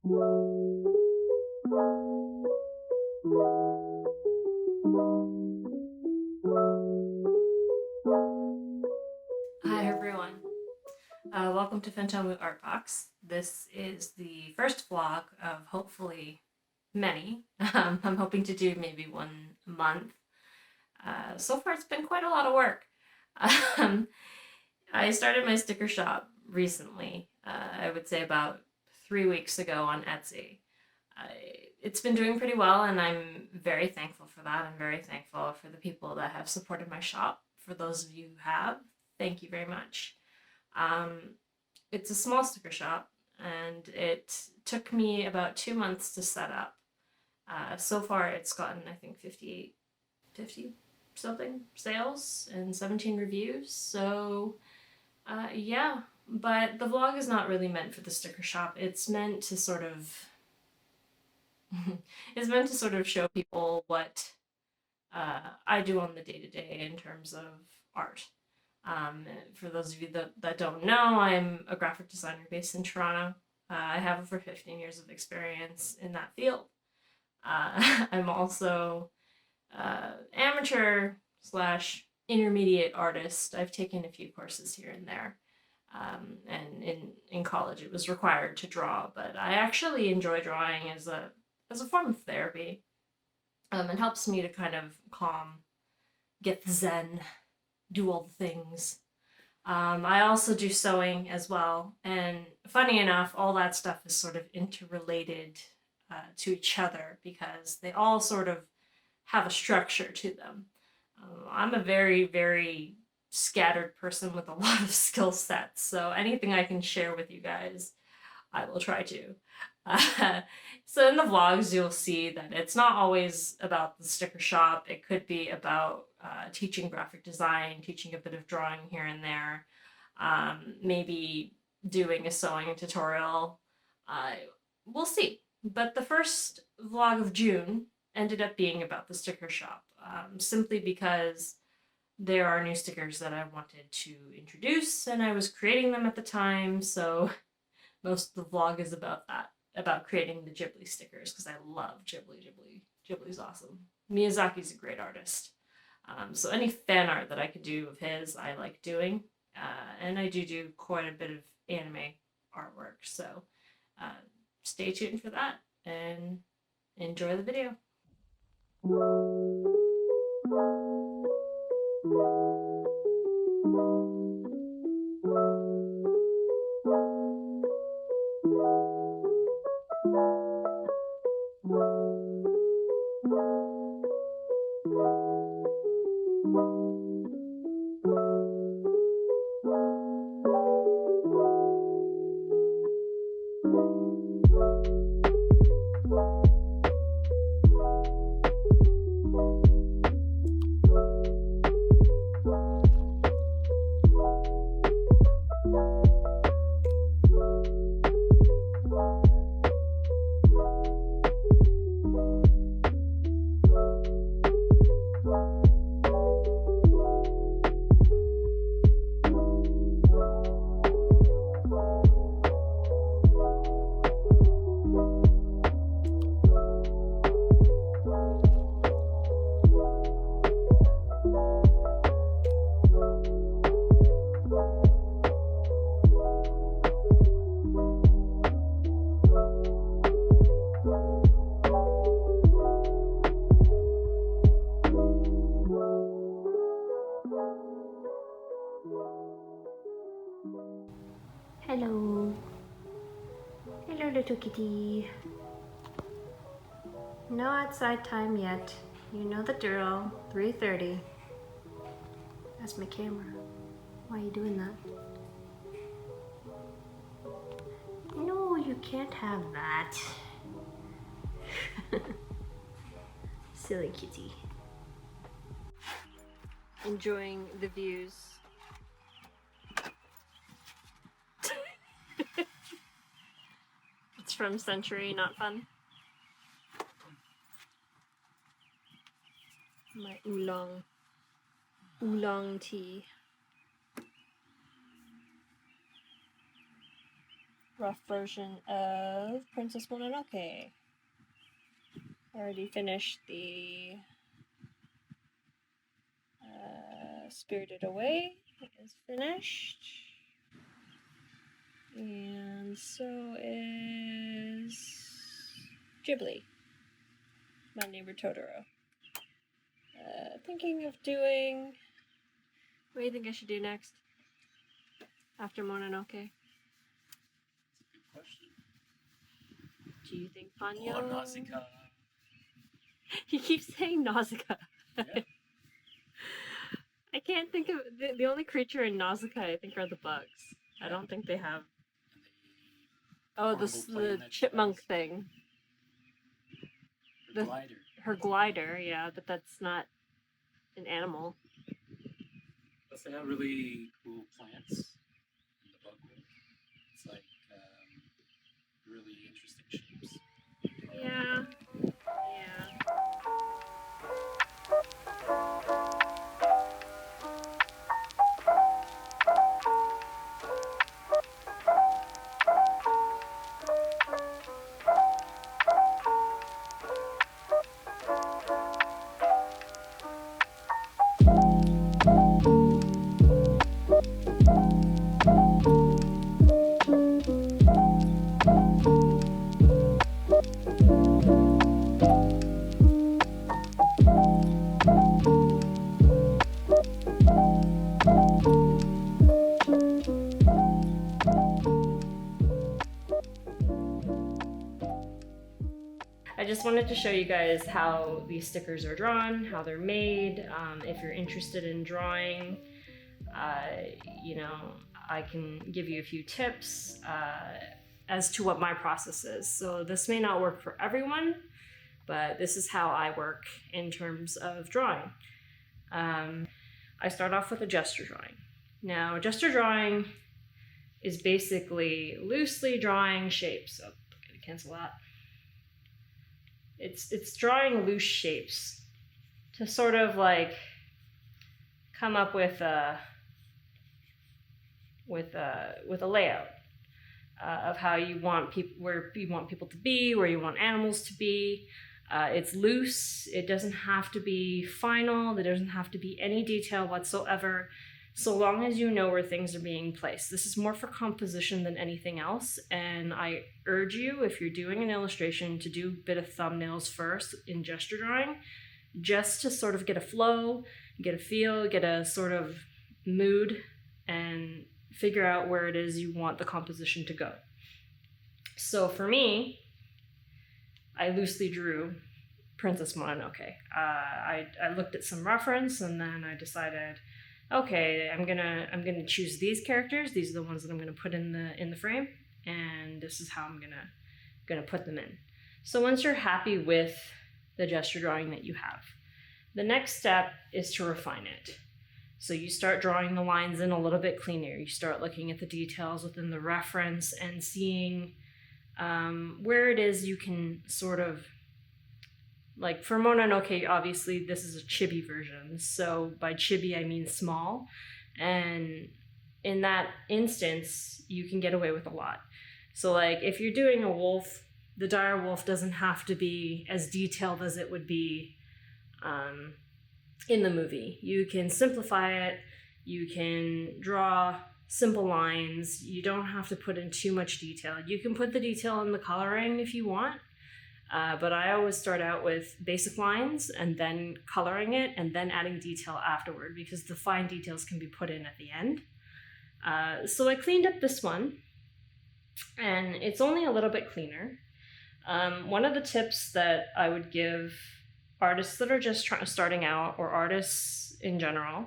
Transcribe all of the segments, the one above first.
Hi everyone, welcome to Fantomu Artbox. This is the first vlog of hopefully many. I'm hoping to do maybe one a month. So far it's been quite a lot of work. Um, I started my sticker shop recently, I would say about 3 weeks ago on Etsy. It's been doing pretty well and I'm very thankful for that. I'm very thankful for the people that have supported my shop. For those of you who have, thank you very much. Um, it's a small sticker shop and it took me about 2 months to set up. So far it's gotten, I think, 50 something sales and 17 reviews. So yeah, but the vlog is not really meant for the sticker shop. It's meant to sort of it's meant to sort of show people what I do on the day-to-day in terms of art. For those of you that don't know, I'm a graphic designer based in Toronto. I have over 15 years of experience in that field. I'm also amateur slash intermediate artist. I've taken a few courses here and there. And in college it was required to draw, but I actually enjoy drawing as a form of therapy. It helps me to kind of calm, get the zen, do all the things. I also do sewing as well, and funny enough, all that stuff is sort of interrelated to each other because they all sort of have a structure to them. I'm a very, very scattered person with a lot of skill sets, so anything I can share with you guys, I will try to. Uh, so in the vlogs, you'll see that it's not always about the sticker shop. It could be about teaching graphic design, teaching a bit of drawing here and there, maybe doing a sewing tutorial. Uh, we'll see. But the first vlog of June ended up being about the sticker shop, simply because there are new stickers that I wanted to introduce, and I was creating them at the time, so most of the vlog is about that, about creating the Ghibli stickers, because I love Ghibli. Ghibli's awesome. Miyazaki's a great artist. So any fan art that I could do of his, I like doing. And I do quite a bit of anime artwork. So uh, stay tuned for that and enjoy the video. Hello. Hello, little kitty. No outside time yet. You know the drill. 3:30. That's my camera. Why are you doing that? No, you can't have that. Silly kitty. Enjoying the views. It's from Century, not fun. My oolong tea. rough version of Princess Mononoke. Already finished the Spirited Away is finished. And so is Ghibli, My Neighbor Totoro. Thinking of doing... What do you think I should do next? After Mononoke? Good question. Do you think Ponyo? Or Nausicaa. He keeps saying Nausicaa. Yeah. I can't think of... The only creature in Nausicaa, I think, are the bugs. I don't think they have... Oh, the chipmunk thing. The glider. Her glider, yeah, but that's not an animal. Plus, they have really cool plants in the bug world. It's like really interesting shapes. Yeah. I just wanted to show you guys how these stickers are drawn, how they're made. If you're interested in drawing, you know, I can give you a few tips as to what my process is. So this may not work for everyone, but this is how I work in terms of drawing. I start off with a gesture drawing. Now, gesture drawing is basically loosely drawing shapes. So, I'm gonna cancel that. It's drawing loose shapes to sort of like come up with a layout of how you want people, where you want people to be, where you want animals to be. It's loose. It doesn't have to be final. There doesn't have to be any detail whatsoever, so long as you know where things are being placed. This is more for composition than anything else, and I urge you, if you're doing an illustration, to do a bit of thumbnails first in gesture drawing, just to sort of get a flow, get a feel, get a sort of mood, and figure out where it is you want the composition to go. So for me, I loosely drew Princess Mononoke. I looked at some reference, and then I decided, okay, I'm gonna choose these characters. These are the ones that I'm gonna put in the frame, and this is how I'm gonna put them in. So once you're happy with the gesture drawing that you have, the next step is to refine it. So you start drawing the lines in a little bit cleaner. You start looking at the details within the reference and seeing where it is you can sort of, like for Mononoke, obviously this is a chibi version. So by chibi, I mean small. And in that instance, you can get away with a lot. So like if you're doing a wolf, the dire wolf doesn't have to be as detailed as it would be in the movie. You can simplify it. You can draw simple lines. You don't have to put in too much detail. You can put the detail in the coloring if you want. But I always start out with basic lines and then coloring it and then adding detail afterward, because the fine details can be put in at the end. So I cleaned up this one, and it's only a little bit cleaner. One of the tips that I would give artists that are just starting out, or artists in general,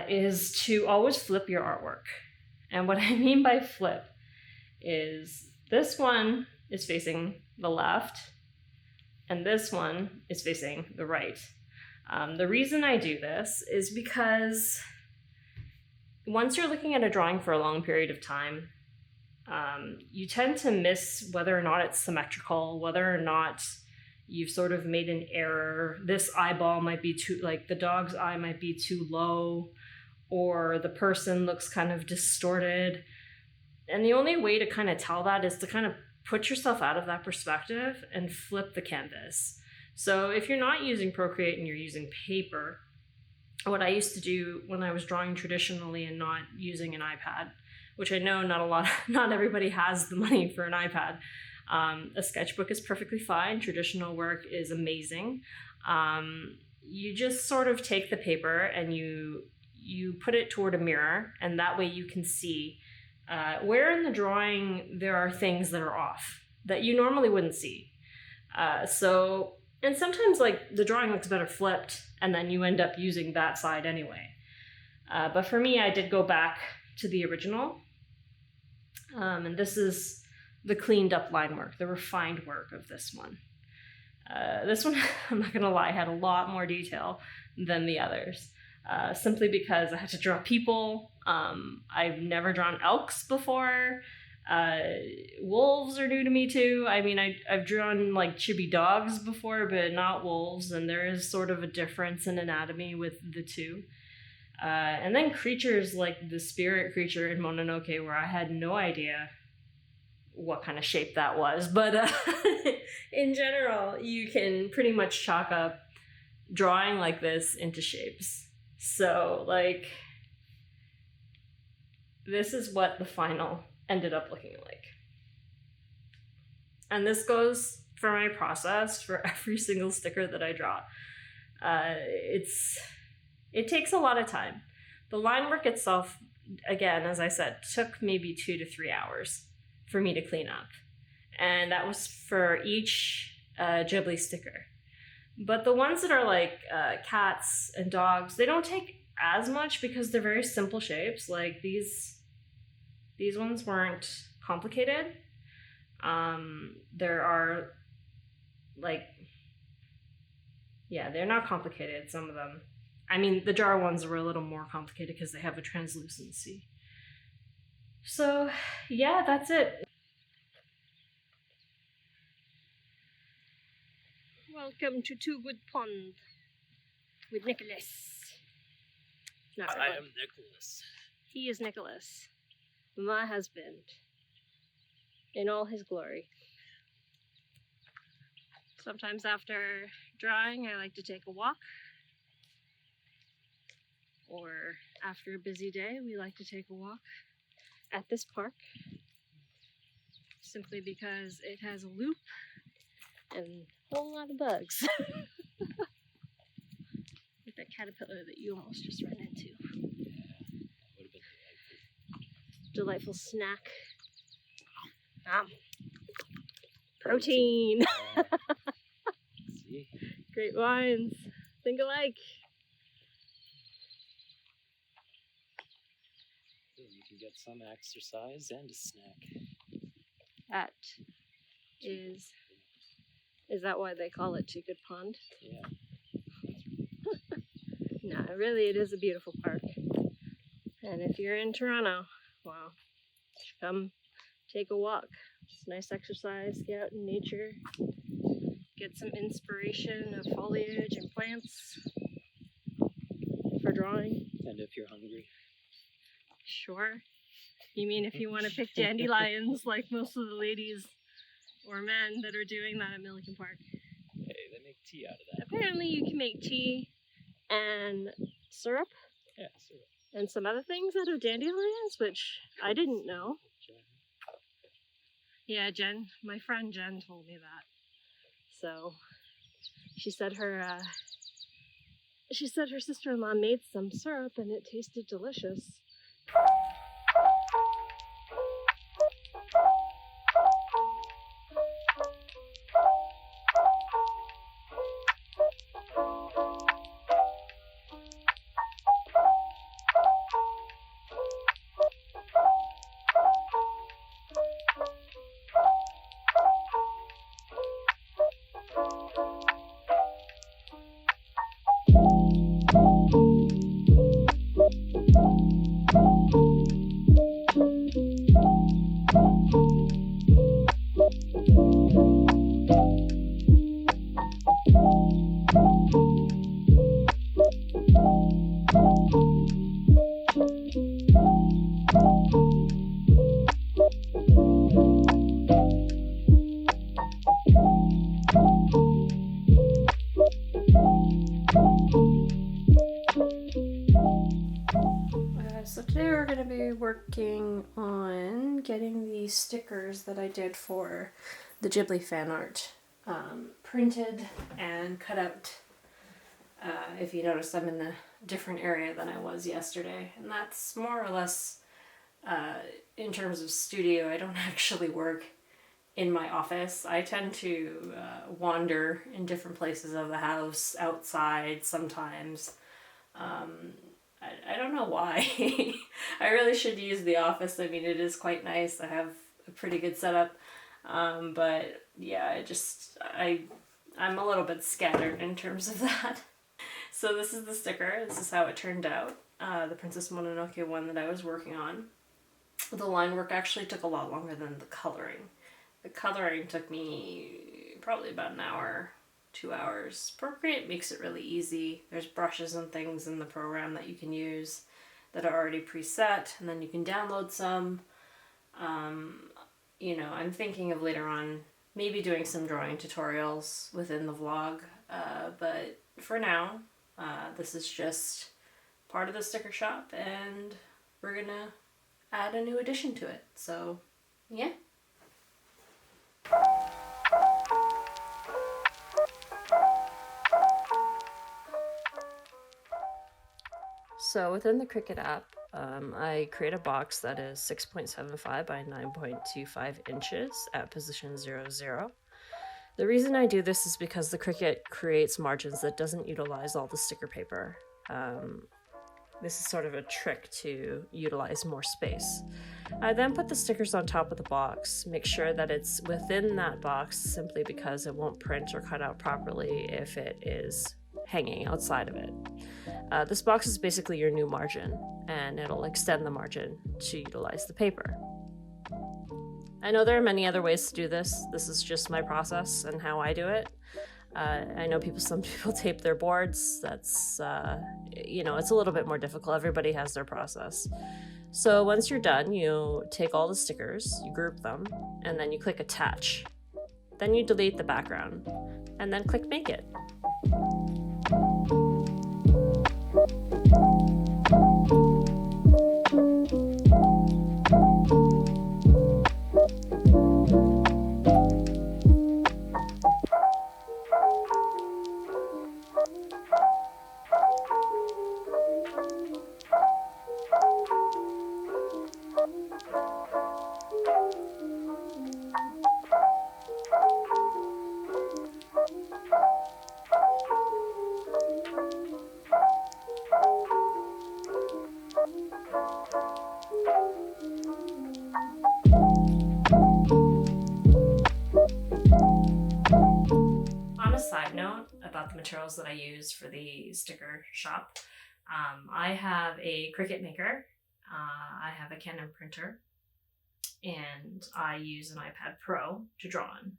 is to always flip your artwork. And what I mean by flip is this one is facing the left, and this one is facing the right. The reason I do this is because once you're looking at a drawing for a long period of time, you tend to miss whether or not it's symmetrical, whether or not you've sort of made an error. This eyeball might be too, like the dog's eye might be too low, or the person looks kind of distorted. And the only way to kind of tell that is to kind of put yourself out of that perspective and flip the canvas. So if you're not using Procreate and you're using paper, what I used to do when I was drawing traditionally and not using an iPad, which I know not everybody has the money for an iPad. A sketchbook is perfectly fine. Traditional work is amazing. You just sort of take the paper and you put it toward a mirror, and that way you can see where in the drawing there are things that are off that you normally wouldn't see. And sometimes like the drawing looks better flipped, and then you end up using that side anyway. But for me, I did go back to the original. And this is the cleaned up line work, the refined work of this one. This one, I'm not gonna lie, had a lot more detail than the others. Simply because I had to draw people. I've never drawn elks before. Wolves are new to me too. I mean, I've drawn like chibi dogs before, but not wolves, and there is sort of a difference in anatomy with the two. And then creatures like the spirit creature in Mononoke, where I had no idea what kind of shape that was. But in general, you can pretty much chalk up drawing like this into shapes. So, like, this is what the final ended up looking like. And this goes for my process for every single sticker that I draw. It takes a lot of time. The line work itself, again, as I said, took maybe 2 to 3 hours for me to clean up. And that was for each Ghibli sticker. But the ones that are like cats and dogs, they don't take as much because they're very simple shapes. Like these ones weren't complicated. There are like, yeah, they're not complicated, some of them. I mean, the jar ones were a little more complicated because they have a translucency. So, yeah, that's it. Welcome to Two Good Pond with Nicholas. Not I really. am Nicholas. He is Nicholas, my husband, in all his glory. Sometimes after drawing, I like to take a walk. Or after a busy day, we like to take a walk at this park. Simply because it has a loop and a whole lot of bugs. Like that caterpillar that you almost just ran into. Yeah, that would have been Delightful snack. Protein. Yeah. See? Great wines. Think alike. You can get some exercise and a snack. That is that why they call it Two Good Pond? Yeah. No, really it is a beautiful park. And if you're in Toronto, well, come take a walk. It's nice exercise, get out in nature, get some inspiration of foliage and plants for drawing. And if you're hungry. Sure. You mean if you want to pick dandelions like most of the ladies or men that are doing that at Milliken Park? Hey, they make tea out of that. Apparently you can make tea and syrup Yeah, syrup. and some other things out of dandelions, which I didn't know. Yeah, Jen, my friend Jen told me that. So she said her sister-in-law made some syrup and it tasted delicious. these stickers that I did for the Ghibli fan art, printed and cut out. If you notice, I'm in a different area than I was yesterday, and that's more or less in terms of studio. I don't actually work in my office. I tend to wander in different places of the house, outside sometimes. I don't know why. I really should use the office. I mean, it is quite nice. I have a pretty good setup. But yeah, I'm a little bit scattered in terms of that. So this is the sticker. This is how it turned out. The Princess Mononoke one that I was working on. The line work actually took a lot longer than the coloring. The coloring took me probably about an hour, 2 hours. Procreate makes it really easy. There's brushes and things in the program that you can use that are already preset, and then you can download some. You know, I'm thinking of later on maybe doing some drawing tutorials within the vlog, but for now, this is just part of the sticker shop, and we're gonna add a new addition to it. So, yeah. So within the Cricut app, I create a box that is 6.75 by 9.25 inches at position 0, 0. The reason I do this is because the Cricut creates margins that doesn't utilize all the sticker paper. This is sort of a trick to utilize more space. I then put the stickers on top of the box, make sure that it's within that box simply because it won't print or cut out properly if it is hanging outside of it. This box is basically your new margin, and it'll extend the margin to utilize the paper. I know there are many other ways to do this. This is just my process and how I do it. I know some people tape their boards. That's, you know, it's a little bit more difficult. Everybody has their process. So once you're done, you take all the stickers, you group them, and then you click attach. Then you delete the background, and then click make it. On a side note about the materials that I use for the sticker shop, I have a Cricut Maker, I have a Canon printer, and I use an iPad Pro to draw on.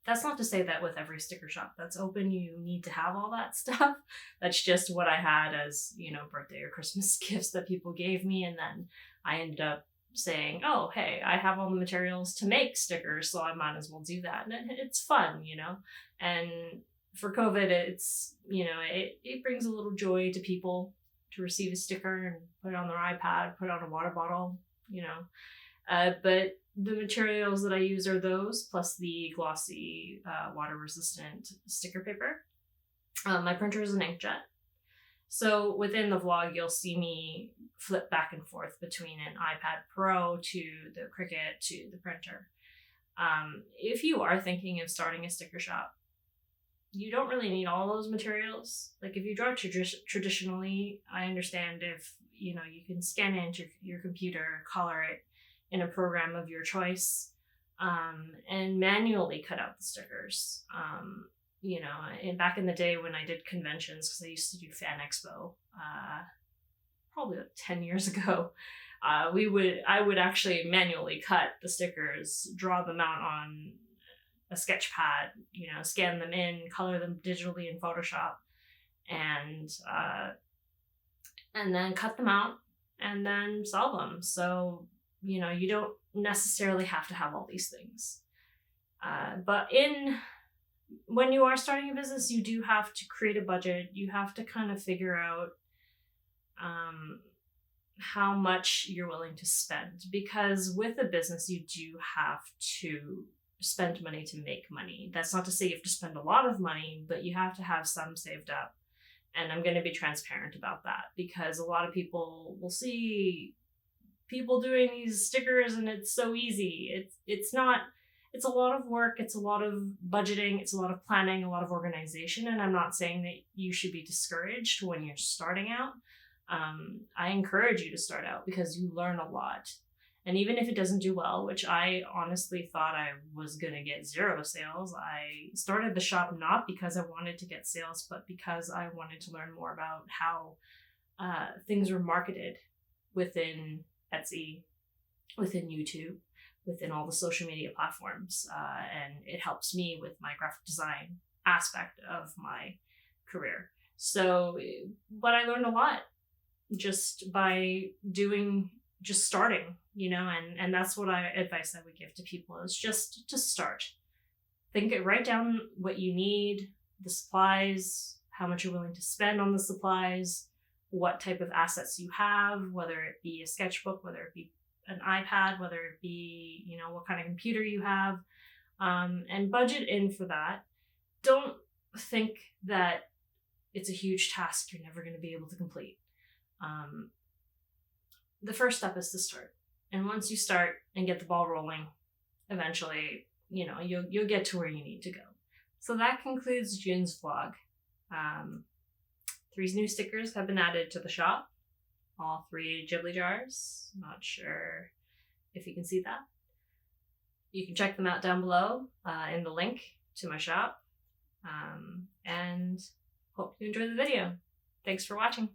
That's not to say that with every sticker shop that's open you need to have all that stuff. That's just what I had as, you know, birthday or Christmas gifts that people gave me, and then I ended up saying, oh, hey, I have all the materials to make stickers, so I might as well do that. And it's fun, you know? And for COVID, it's, you know, it brings a little joy to people to receive a sticker and put it on their iPad, put it on a water bottle, you know? But the materials that I use are those, plus the glossy, water-resistant sticker paper. My printer is an inkjet. So within the vlog, you'll see me flip back and forth between an iPad Pro to the Cricut to the printer. If you are thinking of starting a sticker shop, you don't really need all those materials. Like if you draw traditionally, I understand if, you know, you can scan it into your computer, color it in a program of your choice, and manually cut out the stickers. You know, and back in the day when I did conventions, because I used to do Fan Expo, probably like 10 years ago, I would actually manually cut the stickers, draw them out on a sketch pad, you know, scan them in, color them digitally in Photoshop, and then cut them out and then sell them. So, you know, you don't necessarily have to have all these things. But when you are starting a business, you do have to create a budget. You have to kind of figure out how much you're willing to spend, because with a business you do have to spend money to make money. That's not to say you have to spend a lot of money, but you have to have some saved up. And I'm going to be transparent about that, because a lot of people will see people doing these stickers and it's so easy. It's not. It's a lot of work, it's a lot of budgeting, it's a lot of planning, a lot of organization, and I'm not saying that you should be discouraged when you're starting out. I encourage you to start out because you learn a lot. And even if it doesn't do well, which I honestly thought I was going to get 0 sales, I started the shop not because I wanted to get sales, but because I wanted to learn more about how things were marketed within Etsy, within YouTube, within all the social media platforms. And it helps me with my graphic design aspect of my career. So, but I learned a lot just by starting, and that's what advice I would give to people is just to start. Write down what you need, the supplies, how much you're willing to spend on the supplies, what type of assets you have, whether it be a sketchbook, whether it be an iPad, whether it be, what kind of computer you have, and budget in for that. Don't think that it's a huge task you're never going to be able to complete. The first step is to start. And once you start and get the ball rolling, eventually, you'll get to where you need to go. So that concludes June's vlog. 3 new stickers have been added to the shop. All 3 Ghibli jars. Not sure if you can see that. You can check them out down below in the link to my shop. And hope you enjoy the video. Thanks for watching.